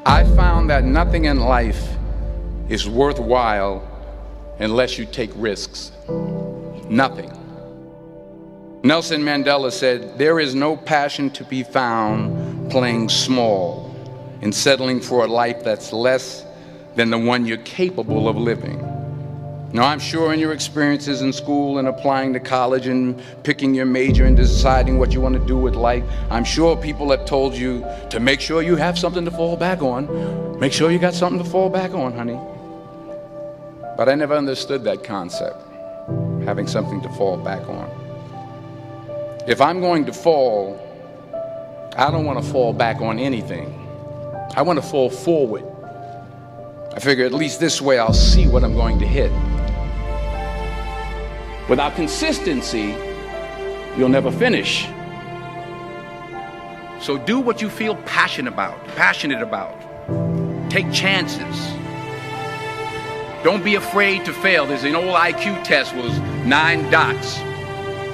I found that nothing in life is worthwhile unless you take risks. Nothing. Nelson Mandela said, "There is no passion to be found playing small and settling for a life that's less than the one you're capable of living." Now, I'm sure in your experiences in school and applying to college and picking your major and deciding what you want to do with life, I'm sure people have told you to make sure you have something to fall back on. Make sure you got something to fall back on, honey. But I never understood that concept, having something to fall back on. If I'm going to fall, I don't want to fall back on anything. I want to fall forward. I figure at least this way I'll see what I'm going to hit. Without consistency, you'll never finish. So do what you feel passionate about. Take chances. Don't be afraid to fail. There's an old IQ test, was 9 dots,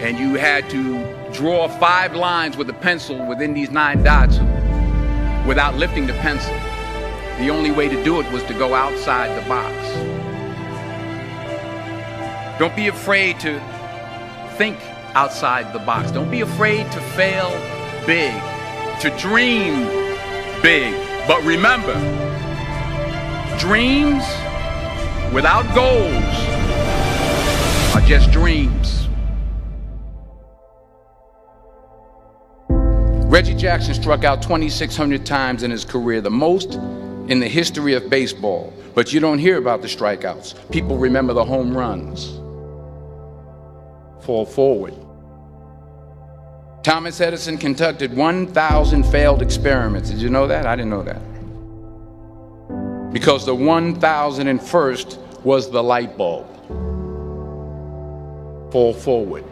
and you had to draw 5 lines with a pencil within these 9 dots without lifting the pencil. The only way to do it was to go outside the box. Don't be afraid to think outside the box. Don't be afraid to fail big, to dream big. But remember, dreams without goals are just dreams. Reggie Jackson struck out 2,600 times in his career, the most in the history of baseball. But you don't hear about the strikeouts. People remember the home runs. Fall forward. Thomas Edison conducted 1,000 failed experiments. Did you know that? I didn't know that. Because the 1,001st was the light bulb. Fall forward.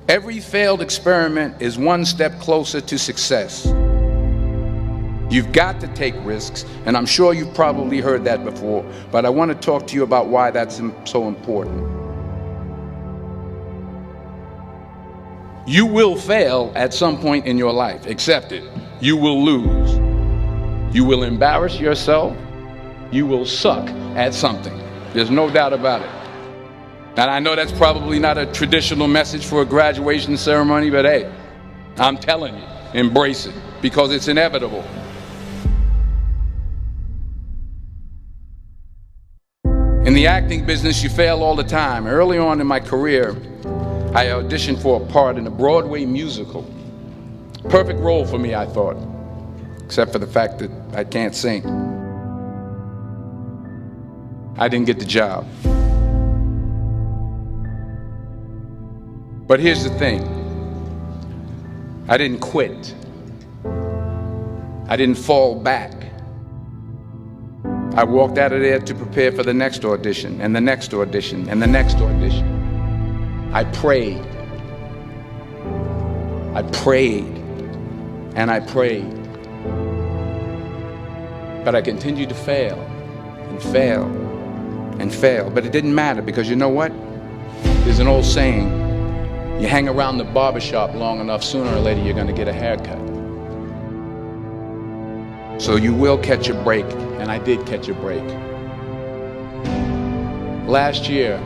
Every failed experiment is one step closer to success. You've got to take risks, and I'm sure you've probably heard that before, but I want to talk to you about why that's so important. You will fail at some point in your life. Accept it. You will lose. You will embarrass yourself. You will suck at something. There's no doubt about it. And I know that's probably not a traditional message for a graduation ceremony, but hey, I'm telling you, embrace it, because it's inevitable. In the acting business, you fail all the time. Early on in my career, I auditioned for a part in a Broadway musical. Perfect role for me, I thought, except for the fact that I can't sing. I didn't get the job. But here's the thing. I didn't quit. I didn't fall back. I walked out of there to prepare for the next audition, and the next audition, and the next audition. I prayed. I prayed. And I prayed. But I continued to fail and fail and fail. But it didn't matter, because you know what? There's an old saying, you hang around the barbershop long enough, sooner or later you're going to get a haircut. So you will catch a break, and I did catch a break. Last year,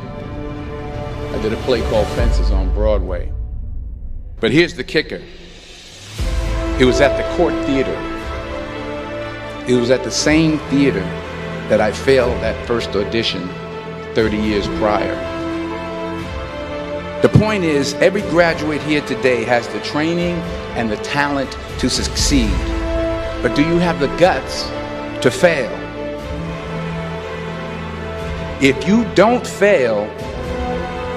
I did a play called Fences on Broadway. But here's the kicker. It was at the Court Theater. It was at the same theater that I failed that first audition 30 years prior. The point is, every graduate here today has the training and the talent to succeed. But do you have the guts to fail? If you don't fail,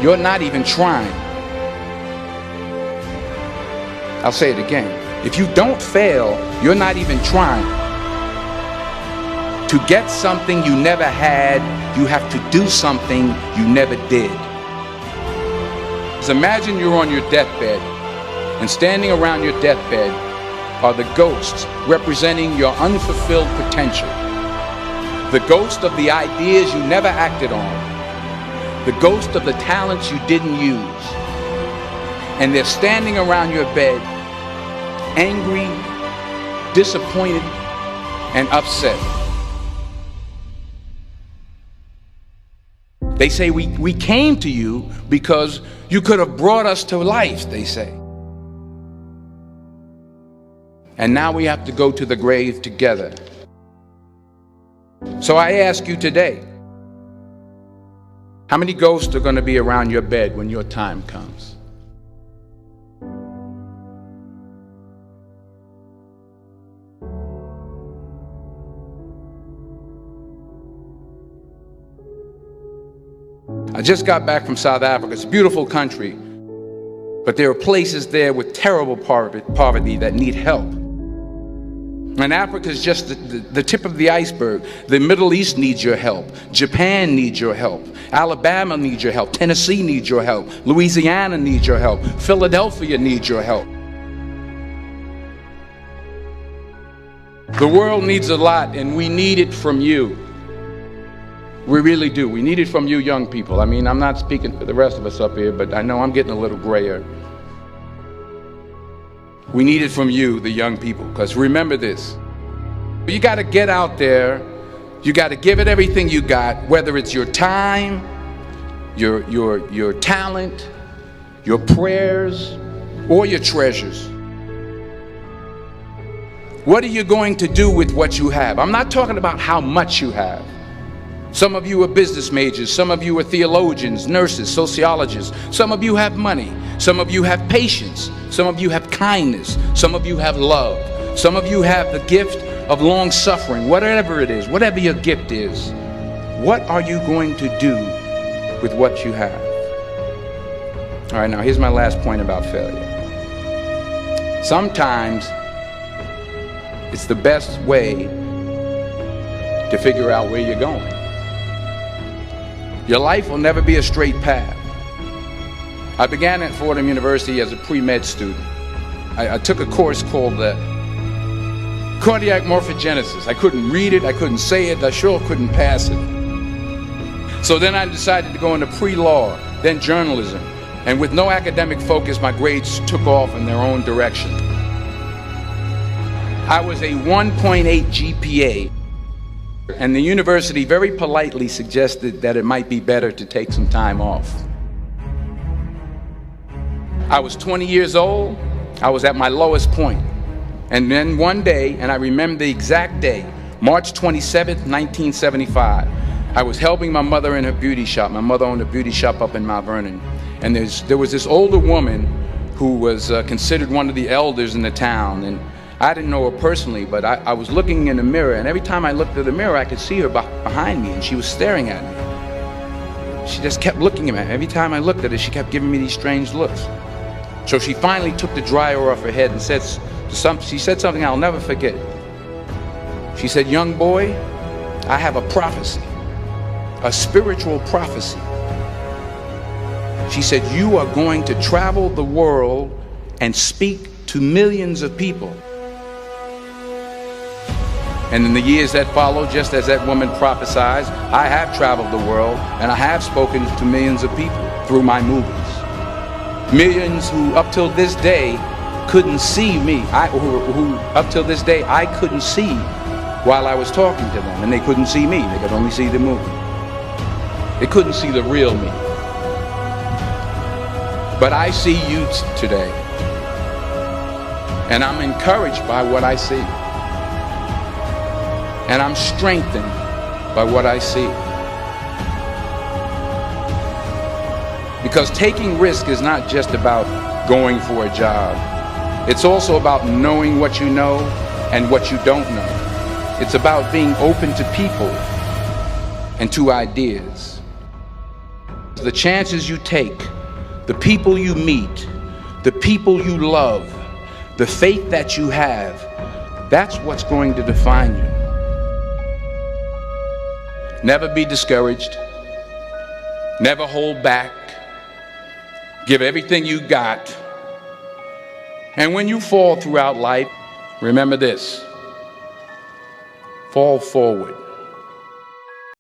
you're not even trying. I'll say it again. If you don't fail, you're not even trying. To get something you never had, you have to do something you never did. So imagine you're on your deathbed, and standing around your deathbed are the ghosts representing your unfulfilled potential. The ghost of the ideas you never acted on. The ghost of the talents you didn't use. And they're standing around your bed, angry, disappointed, and upset. They say we came to you because you could have brought us to life, they say. And now we have to go to the grave together. So I ask you today, how many ghosts are going to be around your bed when your time comes? I just got back from South Africa. It's a beautiful country, but there are places there with terrible poverty that need help. And Africa is just the tip of the iceberg. The Middle East needs your help. Japan needs your help. Alabama needs your help. Tennessee needs your help. Louisiana needs your help. Philadelphia needs your help. The world needs a lot, and we need it from you. We really do. We need it from you young people. I mean, I'm not speaking for the rest of us up here, but I know I'm getting a little grayer. We need it from you, the young people, because remember this. You got to get out there. You got to give it everything you got, whether it's your time, your talent, your prayers, or your treasures. What are you going to do with what you have? I'm not talking about how much you have. Some of you are business majors, some of you are theologians, nurses, sociologists, some of you have money, some of you have patience, some of you have kindness, some of you have love, some of you have the gift of long suffering. Whatever it is, whatever your gift is, what are you going to do with what you have? All right, now here's my last point about failure. Sometimes it's the best way to figure out where you're going. Your life will never be a straight path. I began at Fordham University as a pre-med student. I took a course called cardiac morphogenesis. I couldn't read it, I couldn't say it, I sure couldn't pass it. So then I decided to go into pre-law, then journalism. And with no academic focus, my grades took off in their own direction. I was a 1.8 GPA. And the university very politely suggested that it might be better to take some time off. I was 20 years old. I was at my lowest point. And then one day, and I remember the exact day, March 27th, 1975, I was helping my mother in her beauty shop. My mother owned a beauty shop up in Mount Vernon. And there was this older woman who was considered one of the elders in the town. And I didn't know her personally, but I was looking in the mirror, and every time I looked at the mirror, I could see her behind me, and she was staring at me. She just kept looking at me. Every time I looked at her, she kept giving me these strange looks. So she finally took the dryer off her head and she said something I'll never forget. She said, "Young boy, I have a prophecy, a spiritual prophecy." She said, "You are going to travel the world and speak to millions of people." And in the years that followed, just as that woman prophesied, I have traveled the world and I have spoken to millions of people through my movies. Millions who up till this day couldn't see me, who up till this day I couldn't see while I was talking to them, and they couldn't see me, they could only see the movie. They couldn't see the real me. But I see you today, and I'm encouraged by what I see. And I'm strengthened by what I see. Because taking risk is not just about going for a job. It's also about knowing what you know and what you don't know. It's about being open to people and to ideas. The chances you take, the people you meet, the people you love, the faith that you have, that's what's going to define you. Never be discouraged. Never hold back. Give everything you got. And when you fall throughout life, remember this: fall forward.